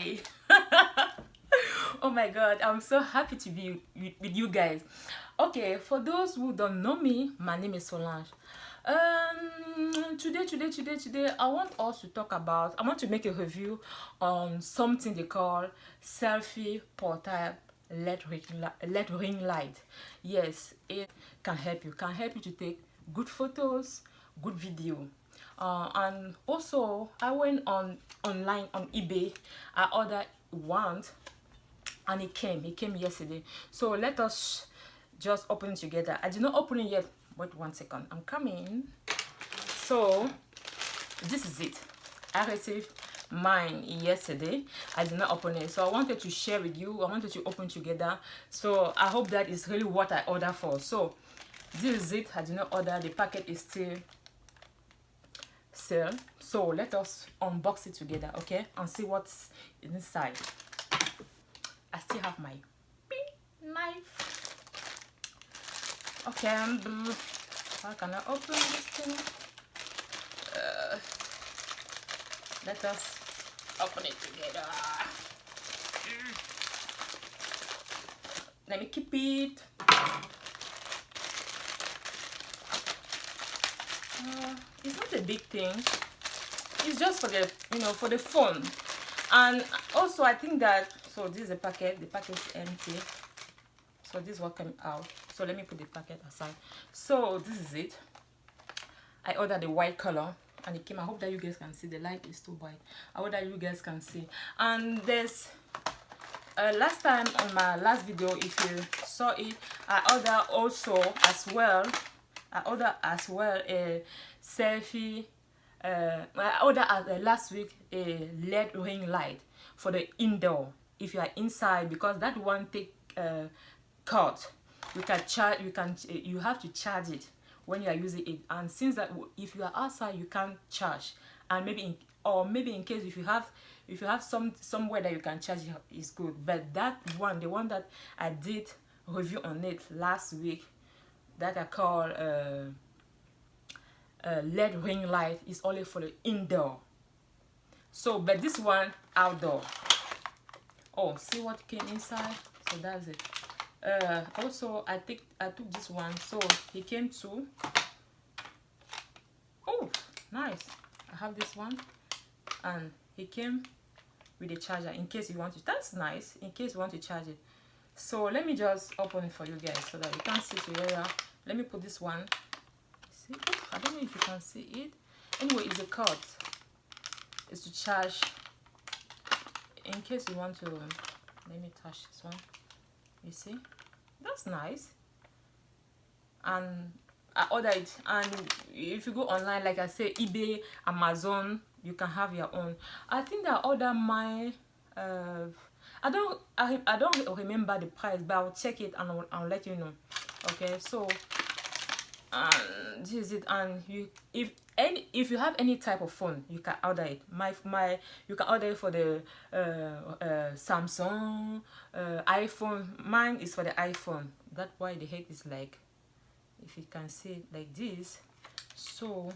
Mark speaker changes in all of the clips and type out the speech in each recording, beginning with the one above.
Speaker 1: Hi. Oh my god, I'm so happy to be with you guys. Okay, for those who don't know me, my name is Solange. Today, I want us to talk about, I want to make a review on something they call selfie portable LED ring light. Yes, it can help you to take good photos, good video. And also I went online on eBay. I ordered one and it came yesterday. So let us just open it together. I did not open it yet. Wait 1 second, I'm coming. So this is it. I received mine yesterday. I did not open it, so I wanted to share with you. I wanted to open together, so I hope that is really what I ordered for. So this is it. I did not order. The packet is still sealed, so let us unbox it together, okay, and see what's inside. I still have my knife. Okay, how can I open this thing? Let us open it together. Let me keep it. It's not a big thing. It's just for the, for the phone. And also I think that, so this is a packet. The packet is empty. So this is what came out. So let me put the packet aside. So this is it. I ordered the white color and it came. I hope that you guys can see. The light is too bright. I hope that you guys can see. And there's last time on my last video, if you saw it, I ordered also as well. I ordered as well a selfie. I ordered last week a LED ring light for the indoor. If you are inside, because that one take cut, you can charge. You have to charge it when you are using it. And since that, if you are outside, you can't charge. And maybe in case if you have somewhere that you can charge it, is good. But that one, the one that I did review on it last week, that I call LED ring light, is only for the indoor. So but this one outdoor. Oh, see what came inside. So that's it. Also I took this one, so he came too. Oh, nice. I have this one, and he came with a charger in case you want to. That's nice, in case you want to charge it. So let me just open it for you guys so that you can see together. Let me put this one. See? Oh, I don't know if you can see it. Anyway, it's a cord. It's to charge. In case you want to, let me touch this one. You see? That's nice. And I ordered it. And if you go online, like I say, eBay, Amazon, you can have your own. I think I ordered mine. I don't remember the price, but I'll check it and I'll let you know. Okay, so this is it. And if you have any type of phone, you can order it. You can order it for the Samsung, iPhone. Mine is for the iPhone. That's why the head is like, if you can see it like this. So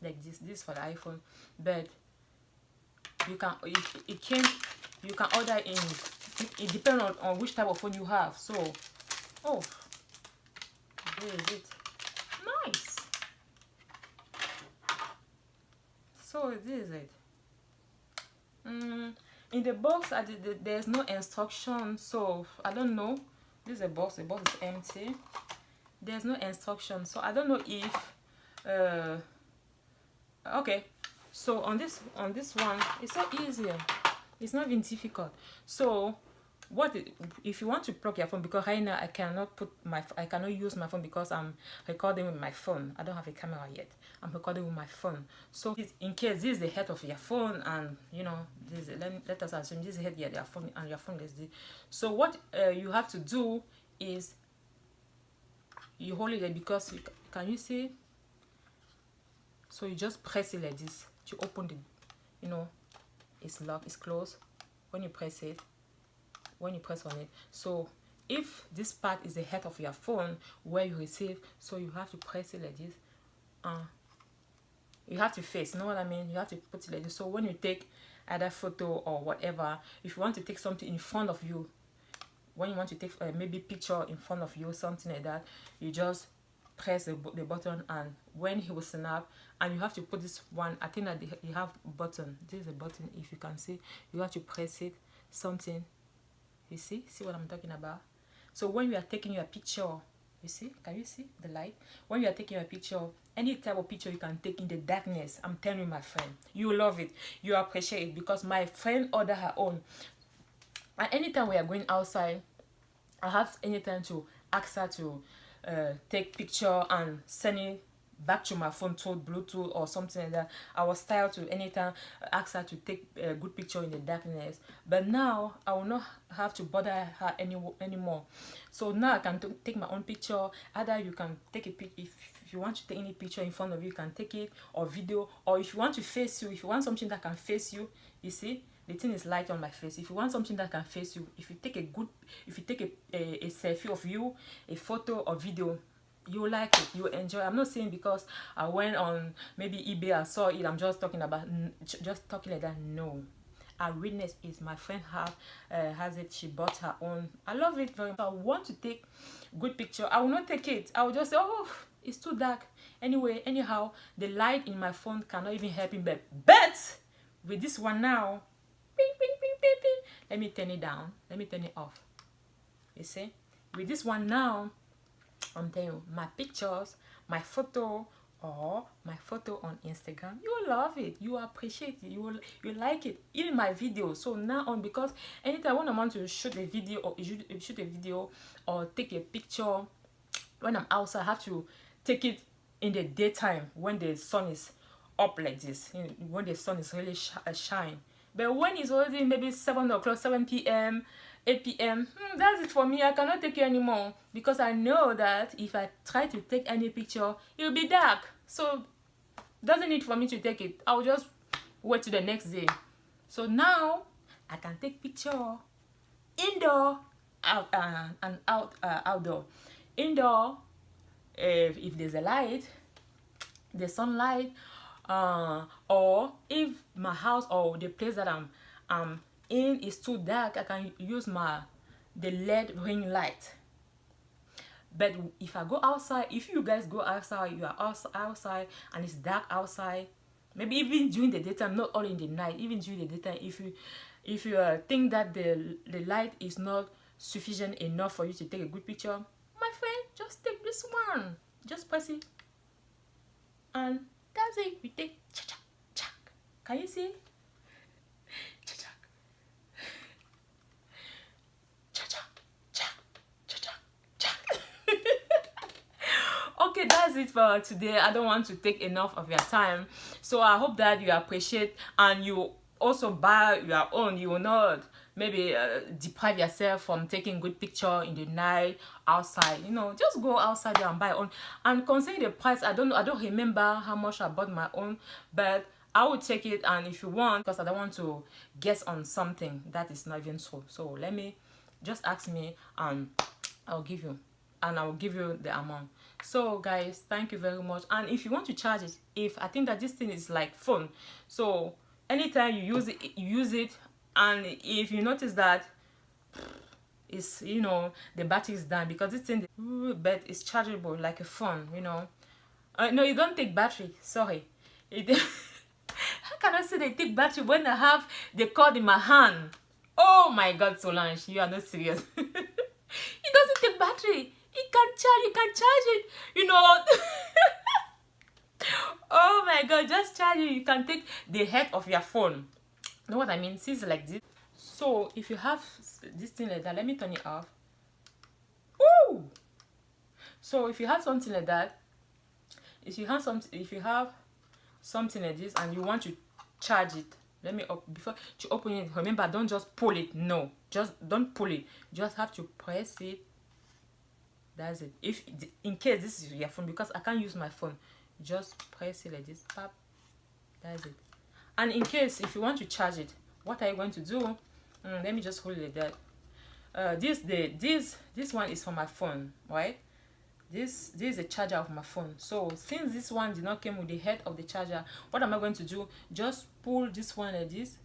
Speaker 1: like this for the iPhone. But you can you can order in, it depends on which type of phone you have. So oh, there is it. Nice. So this is it. In the box, there's no instruction, so I don't know. This is a box. The box is empty. There's no instruction, so I don't know if okay. So on this one, it's so easy. It's not even difficult. So if you want to plug your phone, because right now I cannot use my phone because I'm recording with my phone. I don't have a camera yet. I'm recording with my phone. So in case this is the head of your phone, and this let us assume this is the head of your phone, and your phone is this. So what you have to do is you hold it there, because can you see? So you just press it like this to open the, it's locked, it's closed. When you press on it, so if this part is the head of your phone where you receive, so you have to press it like this. You have to face, you know what I mean? You have to put it like this. So when you take either photo or whatever. If you want to take something in front of you, when you want to take maybe picture in front of you, something like that, you just press the button, and when he will snap, and you have to put this one, I think that you have button, this is a button, if you can see, you have to press it, something, you see what I'm talking about. So when you are taking your picture, you see, can you see the light? When you are taking a picture, any type of picture you can take in the darkness, I'm telling you, my friend, you love it, you appreciate it, because my friend ordered her own. And anytime we are going outside, I have anytime to ask her to take picture and send it back to my phone through Bluetooth or something like that. I was tired to anytime ask her to take a good picture in the darkness, but now I will not have to bother her anymore. So now I can take my own picture. Either you can take a picture, if you want to take any picture in front of you, you can take it, or video, or if you want to face you, if you want something that can face you, you see the thing is light on my face. If you want something that can face you, if you take a selfie of you, a photo or video, you like it, you enjoy. I'm not saying because I went on maybe eBay, I saw it, I'm just talking about, just talking like that. No, I witness is my friend has it, she bought her own. I love it very much. I want to take good picture, I will not take it. I will just say, oh, it's too dark. Anyway, anyhow, the light in my phone cannot even help me. But with this one now, ping, ping, ping, ping, ping, let me turn it down, let me turn it off. You see, with this one now, I'm telling you, my pictures, my photo, or my photo on Instagram, you love it, you appreciate it, you like it. Even my video. So now on, because anytime when I want to shoot a video or take a picture when I'm outside, I have to take it in the daytime when the sun is up like this, when the sun is really shine. But when it's already maybe 7 o'clock, 7 p.m., 8 p.m., that's it for me. I cannot take it anymore, because I know that if I try to take any picture, it will be dark. So doesn't need for me to take it. I'll just wait till the next day. So now I can take picture indoor, outdoor. Indoor, if there's a light, the sunlight, or if my house or the place that I'm in is too dark, I can use the LED ring light. But if I go outside, if you guys go outside, you are outside and it's dark outside, maybe even during the daytime, not only in the night, even during the daytime, if you think that the light is not sufficient enough for you to take a good picture, my friend, just take this one, just press it, and that's it. We take cha-cha, cha. Can you see? Cha-cha, cha-cha, cha, cha-cha, cha. Okay, that's it for today. I don't want to take enough of your time, so I hope that you appreciate and you also buy your own. You will not maybe deprive yourself from taking good picture in the night outside. Just go outside there and buy your own. And considering the price, I don't remember how much I bought my own, but I will take it. And if you want, because I don't want to guess on something that is not even so let me just ask me and I'll give you the amount. So guys, thank you very much. And if you want to charge it, I think that this thing is like phone, so anytime you use it, and if you notice that it's the battery is down, because this thing, but it's chargeable like a phone. No, you don't take battery, sorry. How can I say they take battery when I have the cord in my hand? Oh my god, Solange, you are not serious. It doesn't take battery. It can charge, you can charge it, Oh my god, just charge it. You can take the head of your phone. You know what I mean? Since like this. So if you have this thing like that, let me turn it off. Woo! So if you have something like that, if you have something like this and you want to charge it, before to open it, remember, don't just pull it. No, just don't pull it. You just have to press it. That's it. If in case this is your phone, because I can't use my phone, just press it like this. Pop. That's it. And in case if you want to charge it, what are you going to do? Let me just hold it like that. This one is for my phone, right? This is a charger of my phone. So since this one did not come with the head of the charger, what am I going to do? Just pull this one like this,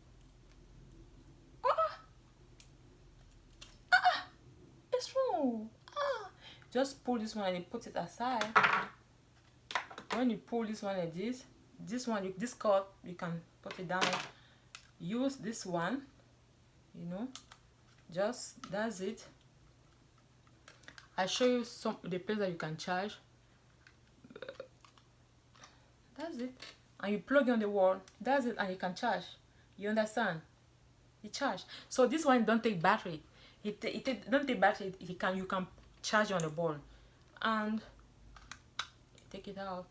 Speaker 1: just pull this one and you put it aside. When you pull this one like this one, this cord, you can put it down. Use this one, you know, just that's it. I show you some the place that you can charge. That's it. And you plug it on the wall. That's it, and you can charge. You understand? You charge. So this one don't take battery. It don't take battery. You can charge on the ball, and take it out.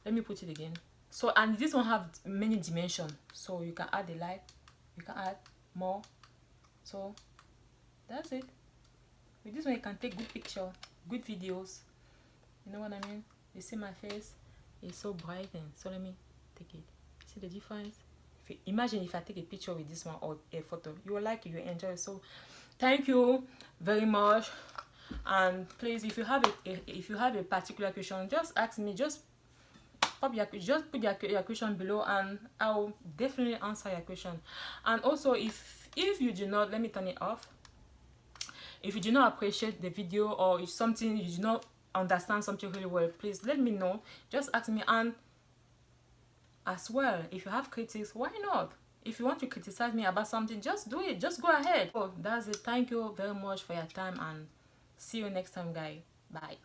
Speaker 1: Let me put it again. So, and this one have many dimensions, so you can add the light, you can add more. So that's it. With this one you can take good picture, good videos. You know what I mean? You see my face? It's so bright. And so let me take it. See the difference? Imagine if I take a picture with this one or a photo, you will like it, you will enjoy it. So thank you very much. And please, if you have a particular question, just ask me. Just put your question below, and I will definitely answer your question. And also, if you do not, let me turn it off. If you do not appreciate the video, or if something you do not understand something really well, please let me know. Just ask me. And as well, if you have critics, why not? If you want to criticize me about something, just do it. Just go ahead. Oh, that's it. Thank you very much for your time, and see you next time, guys. Bye.